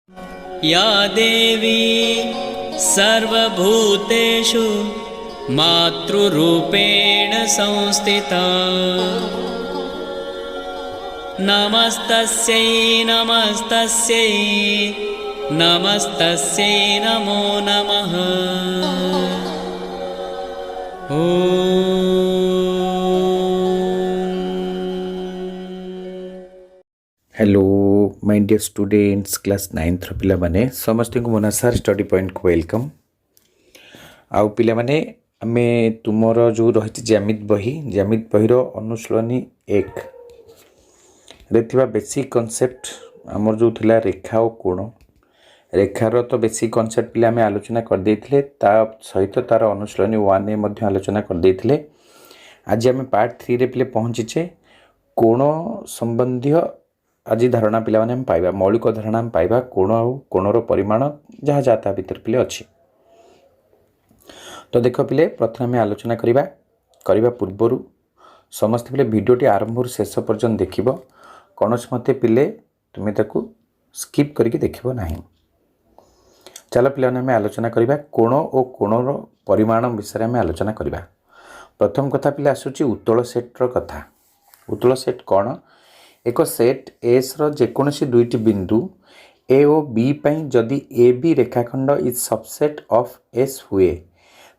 या देवी सर्वभूतेषु मातृरूपेण संस्थिता नमस्तस्यै नमस्तस्यै नमस्तस्यै नमो नमः। Hello my dear students class 9th पिला माने समस्त को मोनासार स्टडी पॉइंट को वेलकम। आउ पिला माने आमे तुमरो जो रहित ज्यामित बही रो अनुशीलनी 1 रेथिबा बेसिक कांसेप्ट हमर जो थिला रेखा और कोण रेखार तो बेसिक कांसेप्ट पिला आमे आलोचना कर देथिले ता सहित तार अनुशीलनी 1 ए मध्ये आलोचना कर देथिले। आज आमे पार्ट 3 रे पिले पहुंचीचे कोण संबंधी आज धारणा पिला माने हम पाइबा मौलिक धारणा हम पाइबा कोण और कोणर परिमाण जहाँ जाता भीतर पिले अच्छी। तो देख पिले प्रथम आम आलोचना करवा पूर्वर समस्त पिले भिडियोटी आरंभ शेष पर्यंत देखिब कौन मत पिले तुम्हें ताकू स्किप करके देखिब ना। चलो पिला आम आलोचना करवा कोण और कोणर परिमाण विषय में आलोचना करवा। प्रथम कथा पिले आसूची उत्तल सेट्र कथा। उत्तल सेट कौन एक सेट एस जेकोसी दुईटी बिंदु ए और बी पई जदि ए बी रेखाखंड इज सबसेट ऑफ एस हुए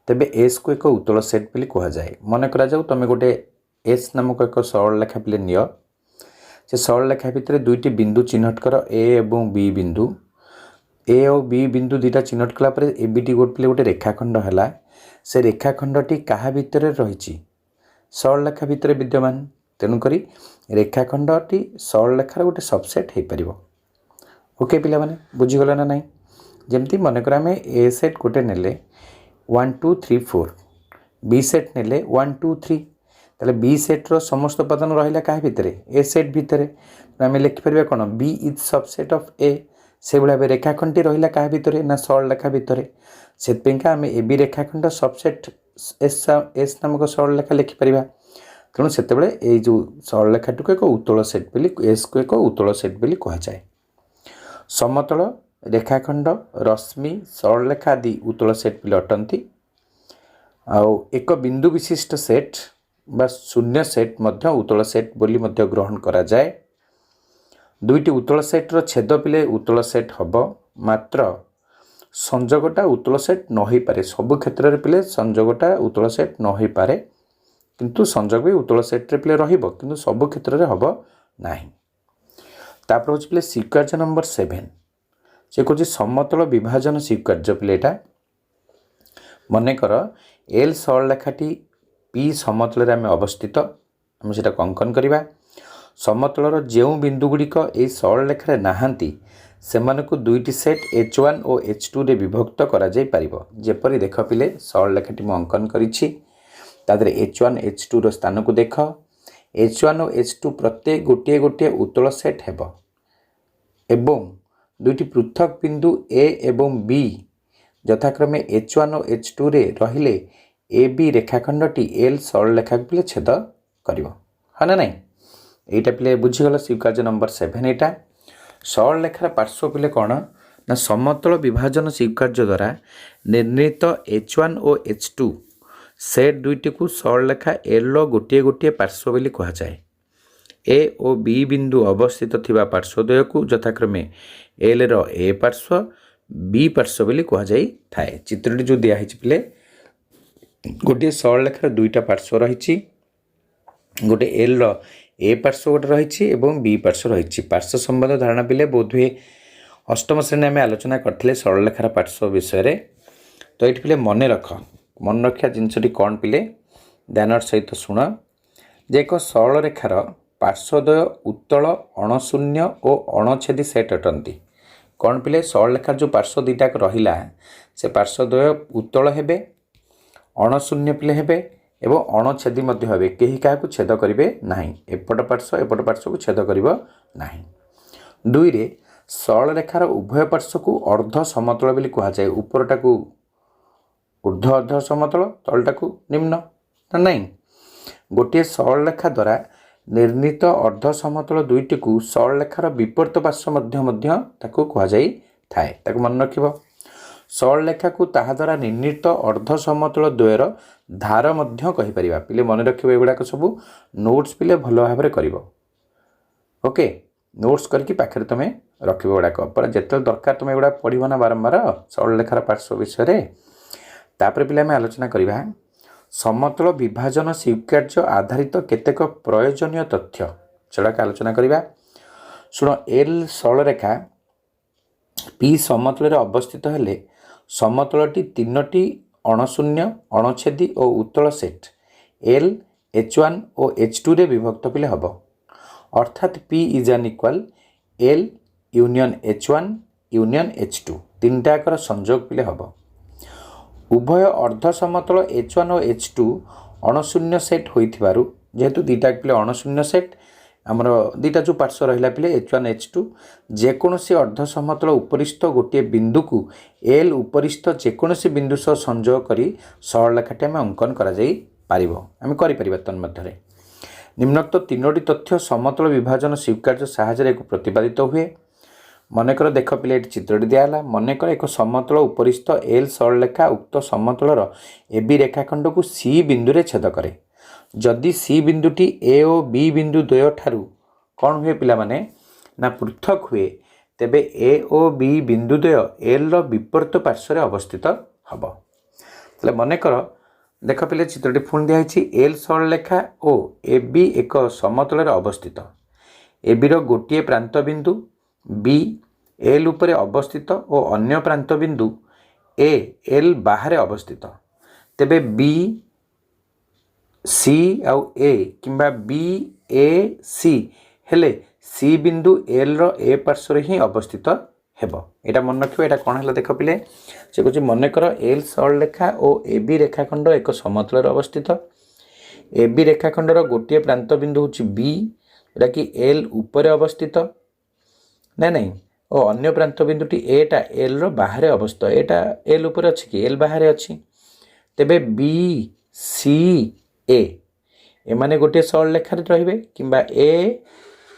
तेबे एस को एक उत्तल सेट बोली कह जाए। मन करा जाऊ तुम गोटे एस नामक एक सरल रेखा पिले नियो से सरल रेखा भितर दुईटी बिंदु चिन्हट कर ए एवं बी बिंदु ए और बी बिंदु दुईटा चिन्हट कला परे ए बी टी गोटे गोटे रेखाखंड है से रेखाखंडटी क्या भितर रही सरल रेखा भितर विद्यमान तेणुक रेखाखंडटी सरल रेखार गोटे सबसेट हो पार। ओके पिला माने बुझीगल ना नाई जमती मनकर आम ए सेट गोटे नेले 1 2 3 4 बी सेट नेले 1 2 3 ताले बी सेट्र समस्त उपादान रहा क्या भितर ए सेट भितर आम लिखिपर कौन बी इज सबसेट ऑफ ए से भाव रेखाखंडटी रहा क्या भितर ना सरल रेखा भितर से आम ए बी रेखाखंड सबसेट एस नामक सरल रेखा लिखिपर तेणु से जो सरल रेखाटी को एक उत्तल सेट बोली एस को एक उत्तल सेट बोली कह जाए। समतल रेखाखंड रश्मि सरल रेखा आदि उत्तल सेट बोली अटंती। आउ एक बिंदु विशिष्ट सेट बा शून्य सेट मध्य उत्तल सेट बोली मध्य ग्रहण करा जाए। दुईटी उत्तल सेट्र छेद पिले उत्तल सेट हब मात्र संजोगटा उत्तल सेट न हो पारे सबु क्षेत्र में पिले संजोगटा उत्तल सेट न हो पारे किंतु संजोग भी उत्तल सेट्रे पिले रहिबो किंतु सबु क्षेत्र में हब नाही। तापर होछि पिले स्वीकार्य नंबर 7 से कहछि समतल विभाजन स्वीकार्य पिले एटा मने कर एल सरल रेखाटी पी समतल रे आमे अवस्थित आमे सेटा अंकन करिबा। समतलर जेउ बिंदु गुड़िक ए सरल रेखा नाहांती सेमानकु दुईटी सेट H1 और H2 रे विभक्त करा जाय परिबो। जेपरि देख पिले सरल रेखाटी मु अंकन करिछि तादरे H1 H2 रो स्थान को देख H1 और H2 प्रत्येक गोटे गोटे उत्तल सेट हेबो एवं दुईटी पृथक बिंदु A एवं B यथाक्रमे H1 और H2 रे रहिले AB रेखाखंडटी L सरल रेखा पिले छेद करिवो हा ना नहीं एटा पिले बुझीगल। स्वीकार्य नंबर 7 एटा सरल रेखार पार्श्व पिले कौन ना समतल विभाजन स्वीकार्य द्वारा निर्णीत H1 और H2 सेट दुईटी को सरल रेखा एल गोटे गोटे पार्श्व बोली कह जाए। ए और बी बिंदु अवस्थित थिबा पार्श्वद्वय को यथाक्रमे एल रो ए पार्श्व बी पार्श्व बोली कह जाई थाए। चित्रटी जो दिया हिच पिले गोटे सरल रेखार दुईटा पार्श्व रही गोटे एल रो ए पार्श्व गोटे रही एवं बी पार्श्व रही। पार्श्व संबंध धारणा पिले बोधहुए अष्टम श्रेणी आम आलोचना करथिले सरल रेखार पार्श्व विषय। तो ये पिले मन रखा जिनसटी कौन पिले ध्यान सहित शुण जे एक सरल रेखार पार्श्वद्वय उत्तल अणशून्य और अणछेदी सेट अटंती। कौन पिले सरल रेखार जो पार्श्व दुईटाक रहिला से पार्श्वद्वय उत्तल हेबे अणशून्य पिले हेबे एवं अणछेदी मध्य हेबे केही काहाकु छेद करिवे नाही एपट पार्श्व को छेद करिवो नाही। दुई रे सरल रेखार उभय पार्श्व को अर्ध समतल बोली कह जाए। उपरटाकू ऊर्ध्व अर्ध समतल तलटा को निम्न ना नहीं। गोटे सरल रेखा द्वारा निर्णीत अर्ध समतल दुईटी को सरल रेखार विपरीत पार्श्व मध्य ताकू कह जाई थाए ताको मन रखिबो। सरल रेखा को ताहा द्वारा निर्णीत अर्ध समतल द्वयर धार मध्य कहि परिबा। पिले मन रखिबो एगुडा सब नोट्स पिले भल भाव में करिवो। ओके नोट्स करके पाखे तुम रखिबो गुड़ाक पर जिते दरकार तुम एगुड़ा पढ़िबो ना बारंबार सरल रेखार पार्श्व विषय। तापर पिले आम आलोचना करवा समतल विभाजन स्वीकार्य आधारित केतेक प्रयोजनीय तथ्य सेटाक आलोचना करवा। शुण एल सरल रेखा पी समतल अवस्थित हेले समतलटी तीनोटी अणशून्य अणछेदी और उत्तल सेट एल H1 और H2 रे विभक्त पिले हम अर्थात P is an equal L union H1 union H2 तीनटाकर संयोग पिले हम। उभय अर्ध समतल H1 और H2 अणशून्य सेट होइथिबारु जेहेतु दीटा पिले अणशून्य सेट आमर दीटा जो पार्श्व रहा पिले H1 H2 जेकोसी अर्ध समतल उपरिस्थ गोटे बिंदु को एल उपरिस्थ जेकोसी बिंदु सह संयोग करी सरल रेखाटी आम अंकन करा जाई पारिबो आम करि परिबा। तन्मध्य निम्नोक्त तीनोटी तथ्य समतल विभाजन स्वीकार्य साहाय्य एक प्रतिपादित हुए। मनकर देख पिले ये चित्रटी दियाला मनकर एक समतल उपरिस्थ एल सरल रेखा उक्त समतलर एबी रेखाखंड को सी बिंदु रे छेद करे। जदि सी बिंदुटी ए और बी बिंदु द्वय ठारू कौन हुए पिला माने ना पृथक हुए तेबे ए और बी बिंदु द्वय एल रो विपरीत पार्श्व रे अवस्थित हब। तले मनकर देख पिले चित्रटी पुणी दिखाई एल सरल रेखा और ए बी एक समतल अवस्थित ए बी रो गोटे प्रांत बिंदु बी एल उपरे अवस्थित और अन्य प्रांत बिंदु ए एल बाहर अवस्थित तेबे बी सी आउ ए किंबा बी ए सी हेले सी बिंदु एल रो ए पार्श्व ही अवस्थित हेबो। एटा मन रखिबो। एटा कोन हला देख पिले से कुछ मन कर एल सरल रेखा और ए बी रेखाखंड एक समतल अवस्थित ए बी रेखाखंड गोटे प्रांत बिंदु होची बी जोटा कि एल ऊपर अवस्थित ना नहीं और अन्य प्रांत बिंदुटी एटा एल रो बाहर अवस्थित एटा एल ऊपर अछि कि एल बाहर अछि तेबे बी सी ए एमाने गोटे सरल रेखा रे किंबा ए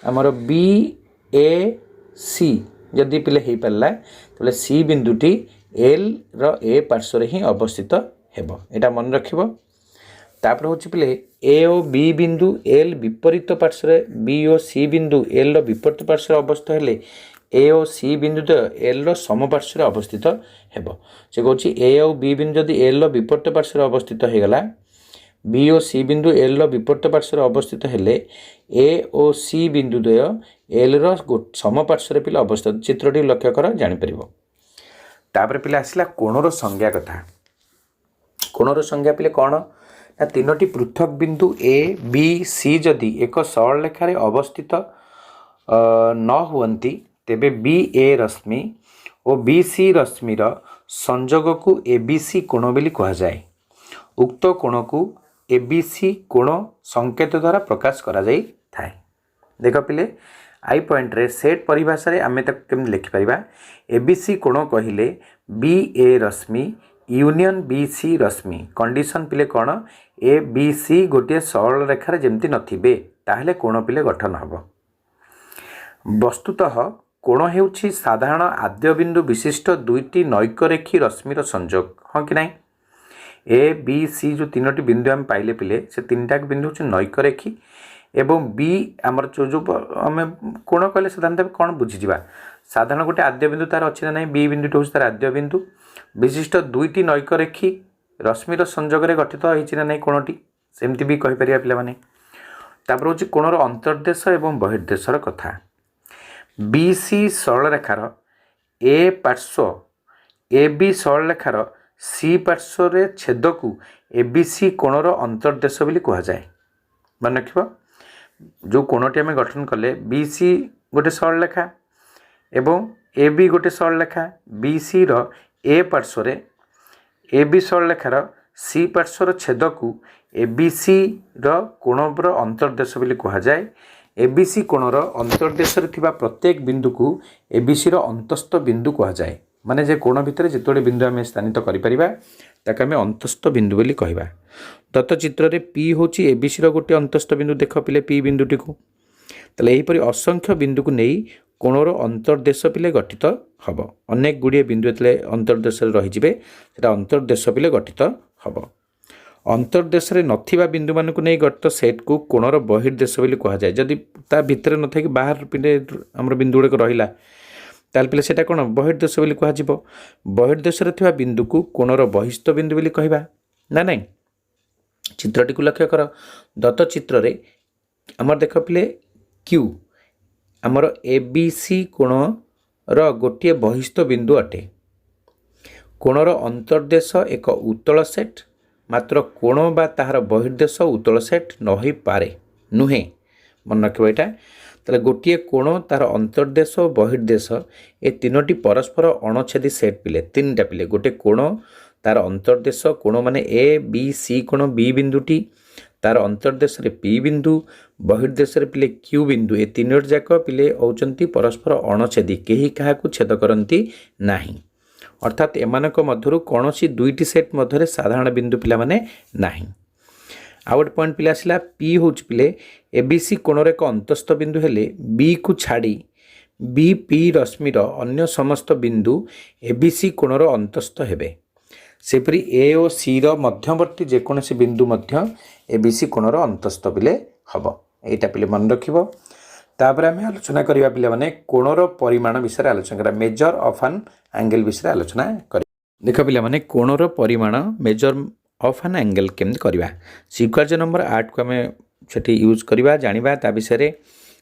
आमर बी ए सी जदि पिले हो पारा तेल सी बिंदुटी एल रो ए पार्श्व ही अवस्थित हेबो। एटा मन रखिबो। तापर होछि पिले ए और बी बिंदु एल विपरीत पार्श्व बी और सी बिंदु एल रो विपरीत पार्श्व अवस्थित हेले ए और सी बिंदु तो एल रो समपार्श्व अवस्थित हेबो। से कहछि ए और बी बिंदु जदि एल रो विपरीत पार्श्व अवस्थित हो गला बी और सी बिंदु एल रो विपरीत पार्श्व अवस्थित हेले ए और सी बिंदु द्वय एल रो समपार्श्व पिले अवस्थित चित्रटी लक्ष्य कर जानि परिबो। तापर पिले आसला कोणर संज्ञा कथा। कोणर संज्ञा पिले कौन ना तीनोटी पृथक बिंदु ए बी सी जदि एक सरल रेखा रे अवस्थित न हुवंती तेबे बी ए रश्मि और बी सी रश्मिर संयोग को ए बी सी कोण बोली कहा जाए। उक्त कोण को ए बी सी कोण संकेत द्वारा प्रकाश करा जाई थाए। देख पिले आई पॉइंट रे सेट परिभाषा रे आमे तक केमि लिखि परिबा ए बी सी कोण कहिले बी ए रश्मि यूनियन बी सी रश्मि कंडीशन पिले कौन ए बी सी गोटे सरल रेखार जमती नथिबे ताहले कोण पिले गठन हबो। वस्तुतः कोण हेउछि साधारण आद्य बिंदु विशिष्ट दुईटी नैकरेखी रश्मिर संयोग हाँ कि नहीं। ए बी सी जो तीनोटी बिंदु आम पाइले पिले से तीनटा बिंदु हूँ नैकरेखी एवं बी आमर जो आम कोण कहले साधारणतः कौन बुझीजा साधारण गोटे आद्य बिंदु तार अच्छी ना नहीं बी बिंदुटी हूँ तार आद्य बिंदु विशिष्ट दुईटी नैकरेखी रश्मिर संयोग गठित होती ना नहीं कोणटी सेमती भी कहीपर पे। तापर हूँ कोणर अंतर्देश एवं बहिर्देशर कथा। बी सी सरल रेखार ए पार्श्व ए बी सरल रेखार सी पार्श्व रे छेद को ए बी सी कोणर अंतर्देश बोली कह जाए। मन रख जो कोणटी आम गठन कले बी सी गोटे सरल रेखा एवं ए बी गोटे सरल रेखा बी सी रो ए पार्श्व रे ए बी सरल रेखार सी पार्श्वर छेद को ए बी सी रो कोणर अंतर्देश बोली कह जाए। ए बी सी कोणर अंतर्देश प्रत्येक बिंदु को ए बी सी रो अंतस्थ बिंदु कह जाए। माने जे कोण भितर जितोड़े बिंदु आम स्थानित करिपरिबा ताके आम अंतस्थ बिंदु बोली कहबा। दत्त चित्र रे पी होची एबीसी रो गोटे अंतस्थ बिंदु देख पिले पी बिंदुटी को तले एहीपरि असंख्य बिंदु को नहीं कोणर अंतर्देश पिले गठित हम अनेक गुड़िए बिंदु जो अंतर्देश रही सेटा अंतर्देश पिले गठित हम अंतर्देश नथिबा बिंदु मानक नहीं गठित सेट को कोणर बहिर्देश बोली कहुए जदि ता भितर न थी बाहर पिले आम बिंदु गुड़ाक रहा ताल पिले सेटा कौन बहिर्देश बोली कह बहिर्देश बिंदु को कोणर बहिस्थ बिंदु बोली कहबा ना नहीं। चित्रटी को लक्ष्य कर दत्त चित्र रे आमर देख पिले क्यू आमर एबीसी कोण गोटे बहिस्थ बिंदु अटे। कोणर अंतर्देश एक उत्तल सेट मात्र कोण बा ताहार बहिर्देश उत्तल सेट न हो पारे नुहे मन रखिब एटा ताले गोटे कोण तार अंतर्देश और बहिर्देश ए तीनोटी परस्पर अणछेदी सेट पिले तीनटा पिले गोटे कोण तार अंतर्देश कोण माने ए बी सी कोण बी बिंदुटी तार अंतर्देश रे पी बिंदु बहिर्देश रे पिले क्यू बिंदु ए तीनोटी जाक पिले होचंती परस्पर अणछेदी केही काहाकू छेद करंती नाही अर्थात एमानक मध्यरु कौनसी दुईटी सेट मध्य साधारण बिंदु पिला माने नाही। आउ गोटे पॉइंट पिला आसला पी हूँ पिले एबीसी कोणर एक अंतस्थ बिंदु हेले बी को छाड़ी बी पी रश्मिर अन्य समस्त बिंदु एबीसी कोणर अंतस्थ हेबे सेपरी ए और सी रो मध्यवर्ती जेकोसी बिंदु मध्य एबीसी कोणर अंतस्थ पिले हम एटा पिले मन रखिबो। तापर आम आलोचना करवा पिला माने कोणर परिमाण विषय आलोचना करा मेजर ऑफ एन एंगल विषय आलोचना कर देख पिला माने कोणर परिमाण मेजर ऑफ एन एंगल केमती करवा सिक्वेन्स नंबर 8 को आम से यूज करवा जानिबा ता विषय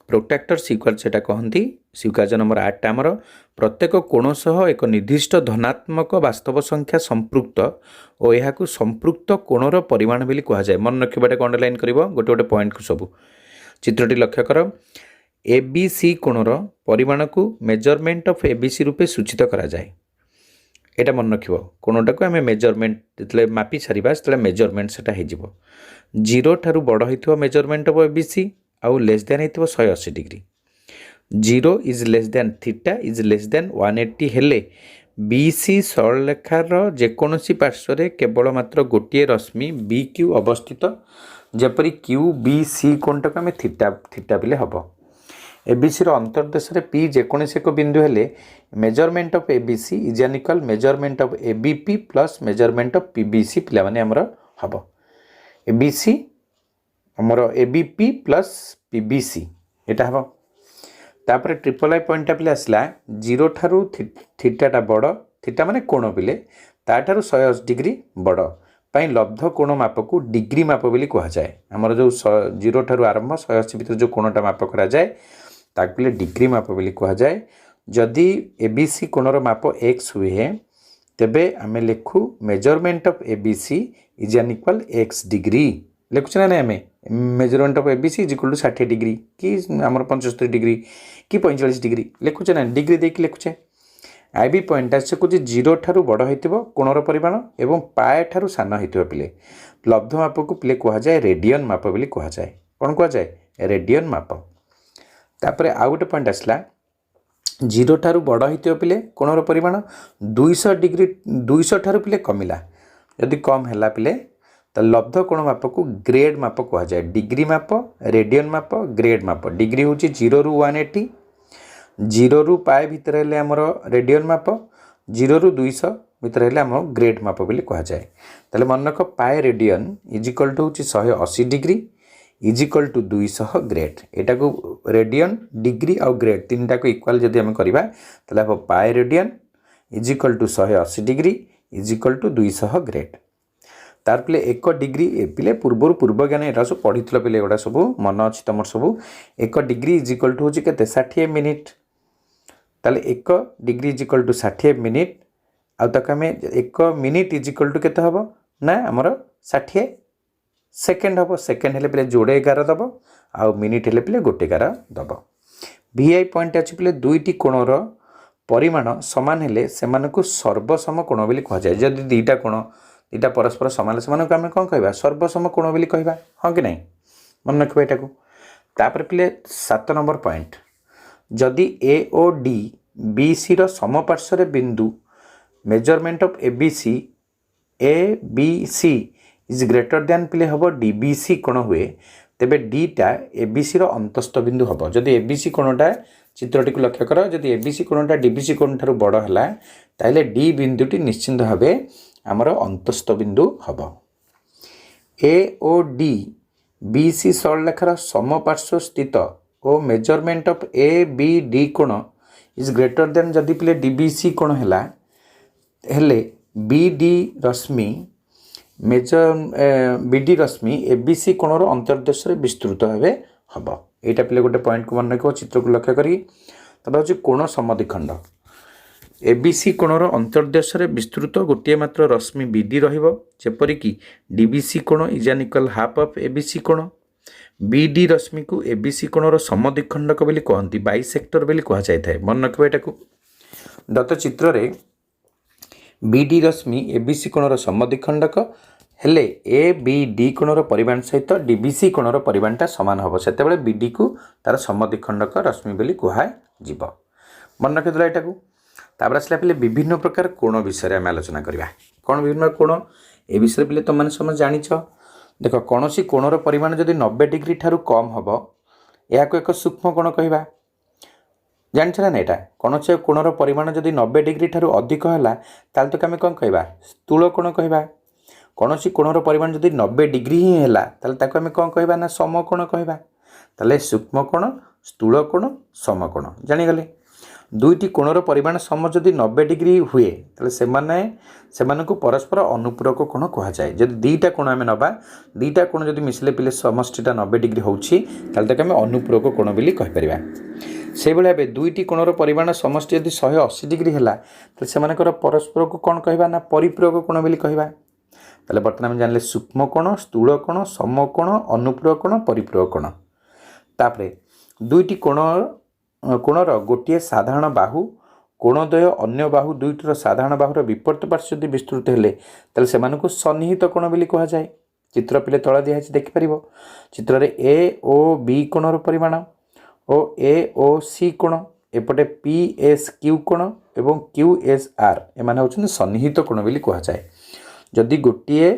प्रोट्रैक्टर सिक्वेन्स सेटा कहती सिक्वेन्स नंबर 8 आमर प्रत्येक कोण सह एक निर्दिष्ट धनात्मक वास्तव संख्या संपृक्त और यह संपृक्त कोणर परिमाण बोली कहुए मन रखा अंडरलाइन कर गोटे गोटे पॉइंट को सब चित्रटी लक्ष्य कर एबीसी कोणर परिमाण को मेजरमेंट ऑफ एबीसी रूपे सूचित करा जाए एटा मन रखिबो कोणटा को आमे मेजरमेंट जतले मापी छारिबा तले मेजरमेंट सेटा हे जिवो 0 ठारू बड़ होइतो मेजरमेंट ऑफ एबीसी आउ लेस देन हेतिबो 180 degree 0 is less than theta is less than 180 हेले बीसी सरलरेखार जेकोसी पार्श्व केवल मात्र गोटे रश्मि बी क्यू अवस्थित जेपरी क्यू बी सी कोणटा को आमे थीटा थीटा बिले हबो एबीसी अंतर्देश पी जेकोसी एक बिंदु हेले measurement of ABC is an equal measurement of ABP plus measurement of PBC पिला माने हमर हबो एबीसी हमर एबीपी प्लस पीबीसी एटा हबो। तापर ट्रिपल आई पॉइंट पिले आसला 0 ठारू थीटाटा बड़ थीटा माने कोण पिले ता ठारू 180 डिग्री बड़ पाई लब्ध कोण माप को डिग्री माप बोली कह जाए आमर जो 0 ठारू आरंभ 180 भीतर जो कोणटा माप करा जाए ताक पिले डिग्री माप बोली कह जाए जदि एबीसी कोणर माप x हुए तेबे आमे लिखु measurement of ABC is an equal x degree लिखुचे ना आमे measurement of ABC is equal to 60 degree कि आमर 75 डिग्री कि 45 डिग्री लिखुचे ना डिग्री देख लिखुचे आईबी पॉइंट आसे कुछ 0 ठारू बड़ होइतिबो कोणर परिमाण एवं पाए ठारू सान होइतिबो पिले लब्ध माप को पिले कह जाए रेडियन माप बोली कह जाए कौन कह जाए रेडियन माप। तापर आउ गोटे पॉइंट आसला 0 ठारू बड़ होइतिबो पिले कोणर परिमाण 200 डिग्री 200 ठारू पिले कमिला यदि कम हैला पिले तो लब्ध कोण माप को ग्रेड माप कह जाए डिग्री माप रेडियन माप ग्रेड माप डिग्री हूँ 0 रू 180 0 रू पाए भितर हेले हमर रेडियन माप 0 रू 200 भितर हेले हमर ग्रेड माप बोली कह जाए ताले मन रख पाए radian is equal to 180 degree is equal to 200 grade एटा को रेडियन डिग्री और ग्रेड तीनटा को इक्वल जदि हम करबा ताले हम पाए radian is equal to 180 degree is equal to 200 grade तार पिले 1 डिग्री पिले पूर्व ज्ञान एटा सब पढ़ी पिले एगुड़ा सब मन अच्छी तुम सब 1 डिग्री इज इक्वल टू हूँ के 60 मिनिट ताले 1 degree is equal to 60 minute आक आम 1 मिनिट इज इक्वल टू केते हम ना आमर 60 सेकेंड हम सेकेंड हेले पिले जोड़े 11 दब आउ मिनिट हेले पिले गोटे 11 दब। वीआई पॉइंट अच्छी पिले दुईटी कोणर परिमाण समान हेले सेमानकु सर्वसम कोण बोली कह जाए जदि दुईटा कोण दुईटा परस्पर समान से आम कौन कह सर्वसम कोण बोली कहबा हाँ कि नहीं मन रखा यहाँ तापर पिले 7 नंबर पॉइंट जदि ए ओ डी बी सी रो समपार्श्व बिंदु measurement of ABC A B C is greater than पिले हम डीबीसी कोण हुए तेबे डीटा एबीसी रो अंतस्थ बिंदु हम जदि एबीसी कोणटा चित्रटी को लक्ष्य कर जदि एबीसी कोणटा डीबीसी कोण ठारू बड़ है ताहले डी बिंदुटी निश्चिंत भाव आमर अंतस्थ बिंदु हम। ए ओ डी बीसी सरलरेखार समपार्श्व स्थित और measurement of A B D कोण इज ग्रेटर देन जदि पिले डीबीसी कोण है हेले बी डी रश्मि बी डी रश्मि एबीसी कोणर अंतर्देश विस्तृत भाव हम। यहाँ पे गोटे पॉइंट को मन रख चित्र को लक्ष्य करी हूँ कोण समद्विखंड एबीसी कोणर अंतर्देश विस्तृत गोटे मात्र रश्मि बीडी रहीपरिक डीबीसी कोण is an equal half of ABC कोण बीडी रश्मि को एबीसी कोणर समद्विखंडक बोली कहती बाइसेक्टर बोली कह जाए मन रख यहाँ दत्त चित्र रे बीडी रश्मि एबीसी कोणर समद्विखंडक हेले ए बी डी कोणर परिमाण सहित डीबीसी कोणर परिमाणटा सामान हम से बीडी को तार समद्विखंडक रश्मि बोली कह मन रखिदेला यहाँ तापर आसला पे विभिन्न प्रकार कोण विषय आम आलोचना करवा कौन विभिन्न कोण ए विषय पे तुम मैंने समझ जाच देख कौन सी कोणर परिमाण जदि 90 डिग्री ठारू कम हम या एक सूक्ष्म कोण कहवा जाच ना यहाँ कौन से कोणर परिमाण जदि 90 डिग्री ठारू अधिक है ताल तो आम कौन कहवा स्थूल कोण कहवा कौन सी कोणर परिमाण जदि 90 डिग्री ही है ताल आम कौन कहवा ना समकोण कहवा ताले सूक्ष्म कोण स्थूल कोण समकोण जानीगले दुईटी कोणर परिमाण सम जदि 90 डिग्री हुए ताले को परस्पर अनुपूरक कोण कह जाए जदि दीटा कोण आम नवा दीटा कोण जदि मिसले पिले समष्टिटा 90 डिग्री होउछि ताले आम अनुपूरक कोण बोली कहि परिबा। से भाया दुईटी कोणर परिमाण समष्टि यदि 180 डिग्री है तो परस्पर को कौन कहवा ना परिपूरक कोण बोली कहवा ताले बर्तमान आम जानले सूक्ष्म कोण स्थूल कोण समकोण अनुपूरक कोण परिपूरक कोण। तापरे दुईटी कोणर गोटे साधारण बाहु कोणद्वय अन्य बाहु दुईटर साधारण बाहुर विपरीत पार्श्व यदि विस्तृत हेले ताले सेमानकु सन्निहित कोण बोली कह जाए। चित्र पिले तल दिया देखिपर चित्र ए ओ बी कोणर परिमाण और ए ओ सी कोण एपटे पी एस क्यू कोण एवं क्यू एस आर एमाने होछन सन्निहित कोण बोली कह जाए। जदि गोटे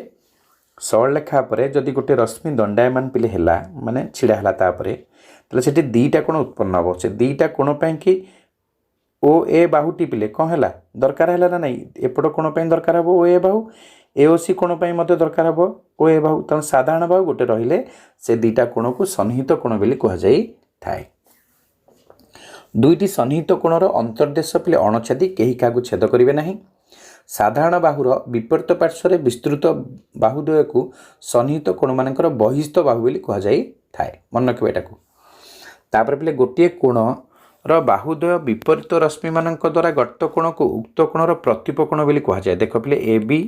सरलरेखा पर जदि गोटे रश्मि दंडायमान पिले हैला माने छिड़ा हैला तापरे ताले सेठी दीटा कोण उत्पन्न हम से दीटा कोण पे कि ओ ए बाहु टिपिले कौन है दरकार है ना नहीं एपट कोण पे दरकार हम ओ ए बाहु एओसी कोण पे मते दरकार हम ओ ए बाहु तेणु साधारण बाहु गोटे रहिले से दीटा कोण को सन्निहित कोण बोली कह जाई थाए। दुईटी सन्निहित कोणर अंतर्देश पिले अणछेदी केही काकु छेद करिवे नाही। साधारण बाहुर विपरीत पार्श्व विस्तृत बाहुद्वय को सन्निहित कोण मानकर बहिस्थ बाहु बोली कह जाई थाए मन रखिबा एटाकू। तापर पिले गोटे कोणर बाहुद्वय विपरीत रश्मि मानक द्वारा गत कोण को उक्त कोणर प्रतिप कोण बोली कह जाए। देख पिले ए बी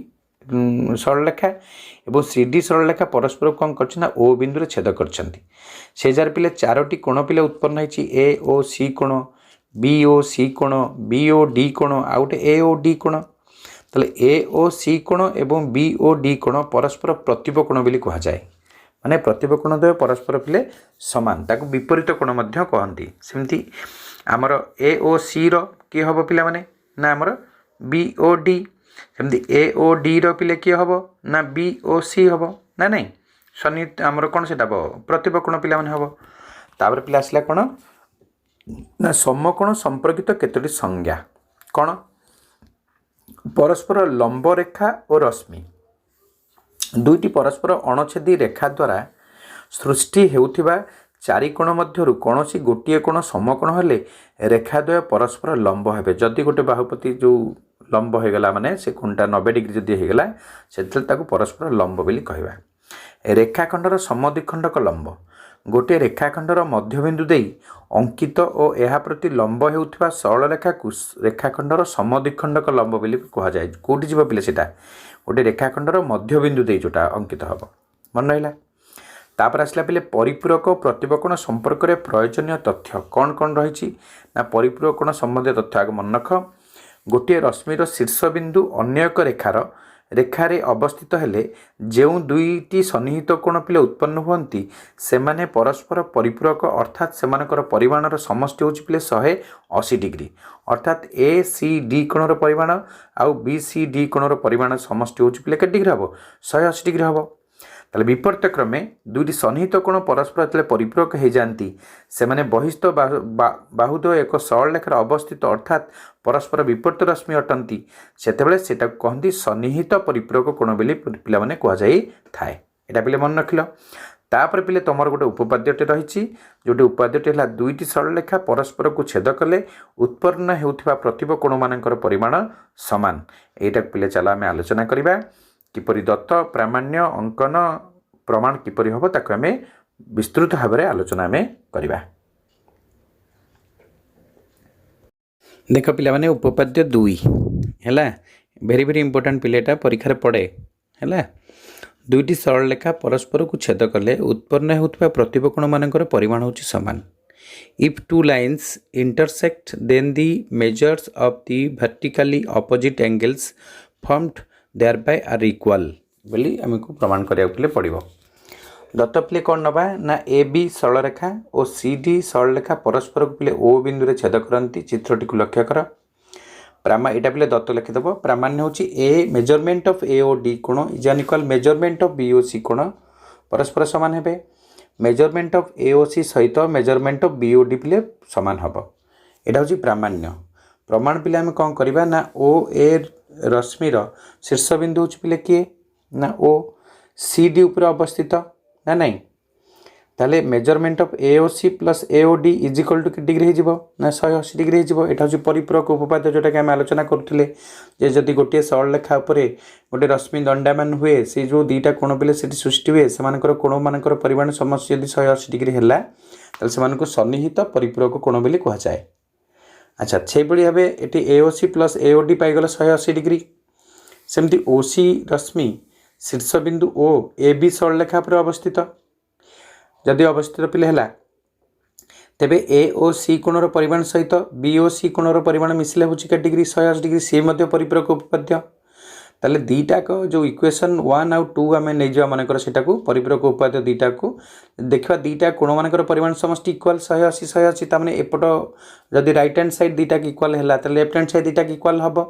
सरलरेखा एवं सी डी सरलरेखा परस्पर कौन कर ओ बिंदु छेद कर से जार पिले चारोटी कोण पिले उत्पन्न होती ए ओ सी कोण बी ओ सी कोण बी ओ डी कोण आउटे ए ओ डी कोण ताले ए ओ सी कोण एवं बी ओ डी कोण परस्पर प्रतिप कोण बोली कह जाए। माने प्रतिप कोण द्वय परस्पर पिले समान ताकू विपरीत कोण मध्य कहती सेमती आमर ए ओ सी रो किए हम पिला माने ना आमर बी ओ डी सेमती ए ओ डी रो पिले किए हम ना बी ओ सी हम ना नहीं सन्नि आमर कौन से प्रतिप कोण पिला माने हम। तापर पिला आसला कौन ना समकोण संपर्कित केतोटी संज्ञा कौन परस्पर लंब रेखा और रश्मि दुईटी परस्पर अणछेदी रेखा द्वारा सृष्टि हेउथिबा चारि कोण मध्यरु कौनसी गोटे कोण समकोण हेले रेखाद्वय परस्पर लंब हेबे। जदि गोटे बाहुपति जो लंब हो गला माने से कोणटा 90 डिग्री जदि हो गला सेतले ताकू परस्पर लंब बोली कहबा। रेखाखंडर समद्विखंडक लंब गोटे रेखाखंडर मध्यबिंदु देई अंकित और यह प्रति लंब हेउथिबा सरल रेखा को रेखाखंडर समद्विखंडक लंब बोली कह जाए। कोठी जीव पिले सेटा गोटे रेखाखंडर मध्यबिंदु देई जोटा अंकित हब मन रहा। तापर आसला पिले परिपूरक प्रतिपकोण संपर्क में प्रयोजनीय तथ्य कौन कौन रही ना परिपूरक कोण संबंधी तथ्य आग मन रख। गोटे रश्मिर शीर्षबिंदु अन्य एक रेखारे अवस्थित हेले जो दुईटी सन्निहित कोण पिले उत्पन्न हुअन्ति सेमाने परस्पर परिपूरक अर्थात सेमानकर परिमाणर समष्टि होछि पिले 180 डिग्री अर्थात ए सी डी कोणर परिमाण आउ बी सी डी कोणर परिमाण समष्टि होछि पिले के डिग्री हबो 180 डिग्री हबो। ताले विपरीत क्रमे दुईटी सन्निहित कोण परस्पर जो परिपूरक हो जाती से माने बहिस्थ बाहुद्वय एक सरल रेखार अवस्थित अर्थात परस्पर विपरीत रश्मि अटंती सेतेबेले सेटा कहती सन्निहित परिपूरक कोण बोली पिला माने कह जाई थाए। एटा पिले मन रखिल। तापर पिले तुमर गोटे उपपाद्यटे रही जोटी उपाद्यटे है दुईटी सरल रेखा परस्पर को छेद कले उत्पन्न होउथिबा प्रतिब कोण मानकर परिमाण समान। एटा पिले चला आम आलोचना करिबा किपरि दत्त प्रामाण्य अंकन प्रमाण किपरि हम ताकू आम विस्तृत भाव में आलोचना आम करिबा। देख पिला माने उपपाद्य 2 है भेरी भेरी इंपोर्टेंट पिलेटा परीक्षा पड़े है। दुईटी सरल रेखा परस्पर को छेद कले उत्पन्न होउथिबा प्रतिब कोण मानकर परिमाण होछि समान। If two lines intersect then the measures of the vertically opposite angles formed thereby are equal बोली आमको प्रमाण करिया पड़िबो। दत्त पिले कौन नबा ना ए बी सरल रेखा और सी डी सरल रेखा परस्पर को पिले ओ बिंदु रे छेद करती। चित्रटी को लक्ष्य कर। एटा पिले दत्त लिखिदेव। प्रामाण्य होची A measurement of A O D कोण is an equal measurement of B O C कोण परस्पर समान हेबे। Measurement of A O C सहित measurement of B O D पिले समान हम। एटा होची प्रामाण्य। प्रमाण पिले आम कौन करवा ना ओ ए रश्मिर शीर्ष बिंदु होची पिले किए ना ओ सी डी उपर अवस्थित ना नहीं। ताले measurement of A O C plus A O D is equal to कि डिग्री हो ना 180 डिग्री हो। यहाँ हूँ परिपूरक उपपाद्य जोटा कि आम आलोचना करुले जदि गोटे सरल रेखा उपरे गोटे रश्मि दंडायमान हुए से जो दुईटा कोण पिले से सृष्टि हुए से कोण मानकर परिमाण समस्त यदि 180 डिग्री है तो सन्निहित परिपूरक कोण बोली कहुए। अच्छा से भाव ये ए O C plus A O D पाईगला 180 degree सेमती ओ सी रश्मि शीर्ष बिंदु ओ ए बी सरल रेखा पर अवस्थित जदि अवस्थित पिले है तेबे ए ओ सी कोणर परिमाण सहित बी ओ सी कोणर परिमाण मिसले हूँ के डिग्री 180 डिग्री सी परिपूरक उपपाद्य। ताले दीटाक जो इक्वेशन 1 आउ 2 आम नहीं जा मनकर सेटा परिपूरक उपपाद्य दीटा को देखा दीटा कोण मानकर परिमाण समस्त इक्वाल 180 180 ताने एपट जदि राइट हैंड साइड दीटा इक्वाल है तो लेफ्ट हैंड साइड दीटा इक्वाल हम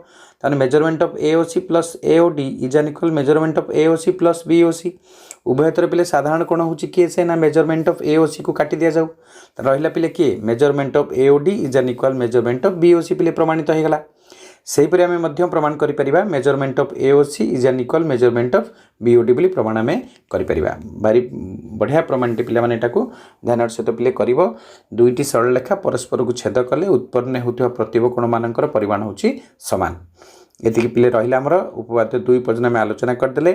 ताने measurement of A O C plus A O D is an equal measurement of A O C plus B O C. उभय थर पिले साधारण कोण हूँ किए से ना मेजरमेंट ऑफ ए ओ सी को काटी दिया जाऊ रहा पिले किए measurement of A O D is an equal measurement of B O C पिले प्रमाणित हो गला। सेहीपरि आम मध्य प्रमाण करिपरिबा measurement of A O C is an equal measurement of B O D बोली प्रमाण आम करिपरिबा। भारी बढ़िया प्रमाणटी पिला माने एटाकू ध्यान सहित पिले करिवो। दुईटी सरल रेखा परस्पर को छेद कले उत्पन्न होउथिबा प्रतिब कोण मानकर परिमाण होची समान। एतिकी पिले रहिला हमर उपपाद्य 2 पर्यंत आम आलोचना करदेले।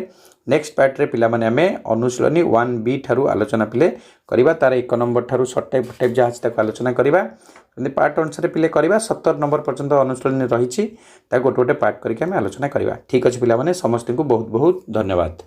नेक्स्ट पार्ट रे पिला माने आमे अनुशीलनी 1B ठारू आलोचना पिले करिबा तार 1 नंबर ठारू शॉर्ट टाइप टाइप जहाँ तक आलोचना करिबा पार्ट अनुसार पिले करिबा 70 नंबर पर्यंत अनुशीलनी रही गोटे गोटे पार्ट करके आम आलोचना करिबा। ठीक अछि पिला माने समस्त को बहुत बहुत धन्यवाद।